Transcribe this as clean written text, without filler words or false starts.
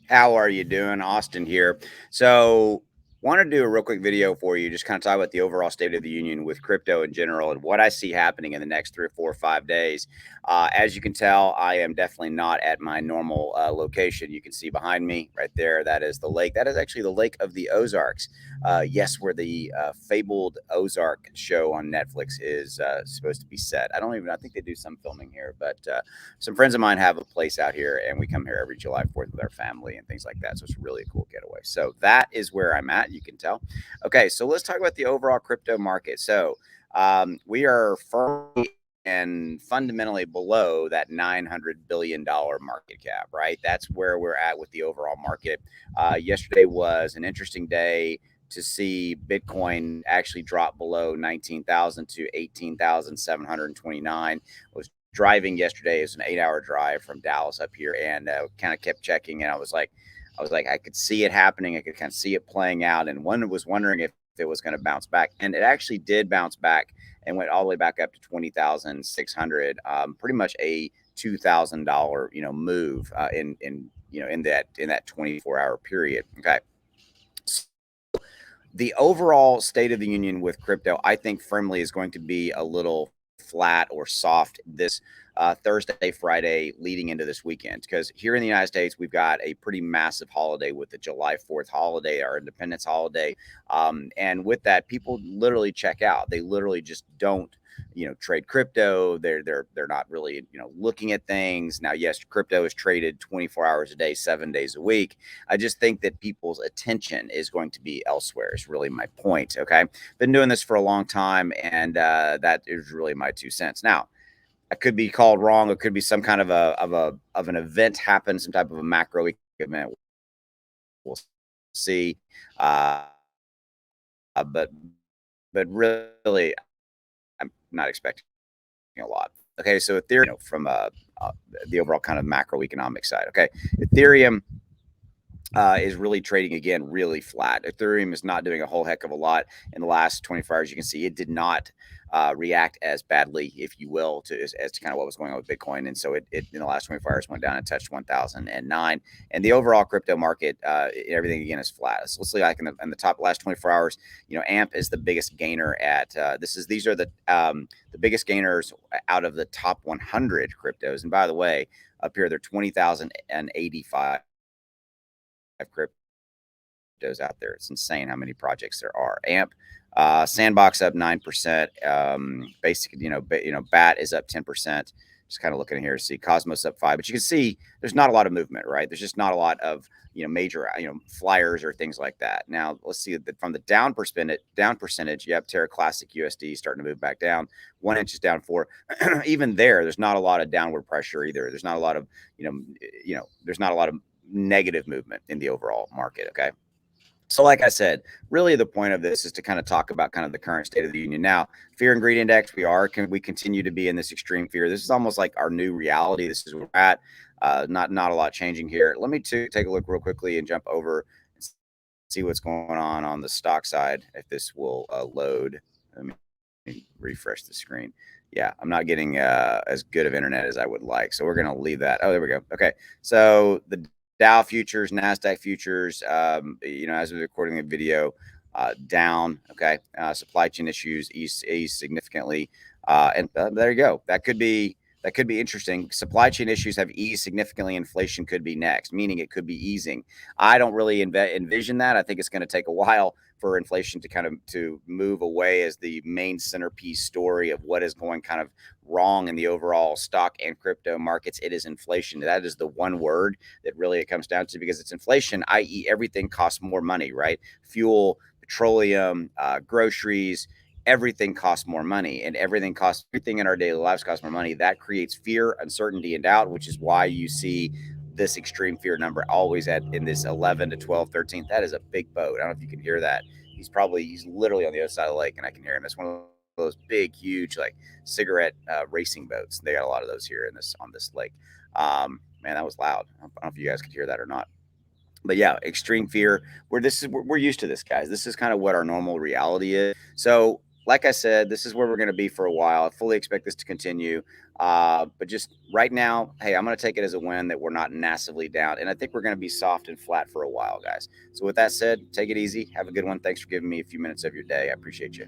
How are you doing? Austin here. So, want to do a real quick video for you, just kind of talk about the overall state of the union with crypto in general and what I see happening in the next 3 or 4 or 5 days. As you can tell, I am definitely not at my normal location. You can see behind me right there, that is the lake. That is actually the Lake of the Ozarks. Yes, where the fabled Ozark show on Netflix is supposed to be set. I think they do some filming here, but some friends of mine have a place out here, and we come here every July 4th with our family and things like that. So it's really a cool getaway. So that is where I'm at. You can tell. Okay, so let's talk about the overall crypto market. So we are firmly and fundamentally below that $900 billion market cap, right? That's where we're at with the overall market. Yesterday was an interesting day to see Bitcoin actually drop below 19,000 to 18,729. Was driving yesterday. Is an 8 hour drive from Dallas up here, and kind of kept checking, and I was like, I could see it happening. I could kind of see it playing out, and one was wondering if it was going to bounce back, and it actually did bounce back and went all the way back up to 20,600. Pretty much a $2,000 move in that 24-hour period. Okay, the overall state of the union with crypto, I think firmly is going to be a little flat or soft this Thursday, Friday, leading into this weekend. Because here in the United States, we've got a pretty massive holiday with the July 4th holiday, our Independence holiday. And with that, people literally check out. They literally just don't trade crypto. They're not really looking at things now. Yes, crypto is traded 24 hours a day, 7 days a week. I just think that people's attention is going to be elsewhere, is really my point. Okay. Been doing this for a long time, and that is really my 2 cents. Now, I could be called wrong. It could be some kind of an event happen, some type of a macro event. We'll see. Uh, but really, I'm not expecting a lot. Okay, so Ethereum, from the overall kind of macroeconomic side. Okay, Ethereum is really trading again really flat. Ethereum is not doing a whole heck of a lot in the last 24 hours. You can see it did not react as badly, if you will, as to kind of what was going on with Bitcoin. And so it in the last 24 hours went down and touched 1,009. And the overall crypto market, everything again is flat. So let's see, like in the top last 24 hours, AMP is the biggest gainer at these are the biggest gainers out of the top 100 cryptos. And by the way, up here they're 20,085 cryptos out there. It's insane how many projects there are. AMP, Sandbox up 9%. Basically, BAT is up 10%. Just kind of looking here to see Cosmos up 5%, but you can see there's not a lot of movement, right? There's just not a lot of major flyers or things like that. Now let's see that from the down percentage. You have Terra Classic USD starting to move back down. 1 inch is down 4. Even there's not a lot of downward pressure either. There's not a lot of there's not a lot of negative movement in the overall market. Okay. So, like I said, really the point of this is to kind of talk about kind of the current state of the union. Now, fear and greed index, we continue to be in this extreme fear. This is almost like our new reality. This is where we're at. Not a lot changing here. Let me take a look real quickly and jump over and see what's going on the stock side. If this will load, let me refresh the screen. Yeah, I'm not getting as good of internet as I would like, so we're going to leave that. Oh, there we go. Okay, so the Dow futures, NASDAQ futures, as we're recording the video, down. Okay. Supply chain issues ease significantly. And there you go. That could be interesting. Supply chain issues have eased significantly. Inflation could be next, meaning it could be easing. I don't really envision that. I think it's going to take a while for inflation to move away as the main centerpiece story of what is going kind of wrong in the overall stock and crypto markets. It is inflation. That is the one word that really it comes down to, because it's inflation, i.e. everything costs more money, right? Fuel, petroleum, groceries, everything costs more money, and everything in our daily lives costs more money. That creates fear, uncertainty, and doubt, which is why you see this extreme fear number always in this 11 to 12, 13. That is a big boat. I don't know if you can hear that. He's literally on the other side of the lake, and I can hear him. It's one of those big, huge, like cigarette racing boats. They got a lot of those here on this lake. Man, that was loud. I don't know if you guys could hear that or not. But yeah, extreme fear. We're used to this, guys. This is kind of what our normal reality is. So like I said, this is where we're going to be for a while. I fully expect this to continue. But just right now, hey, I'm going to take it as a win that we're not massively down. And I think we're going to be soft and flat for a while, guys. So with that said, take it easy. Have a good one. Thanks for giving me a few minutes of your day. I appreciate you.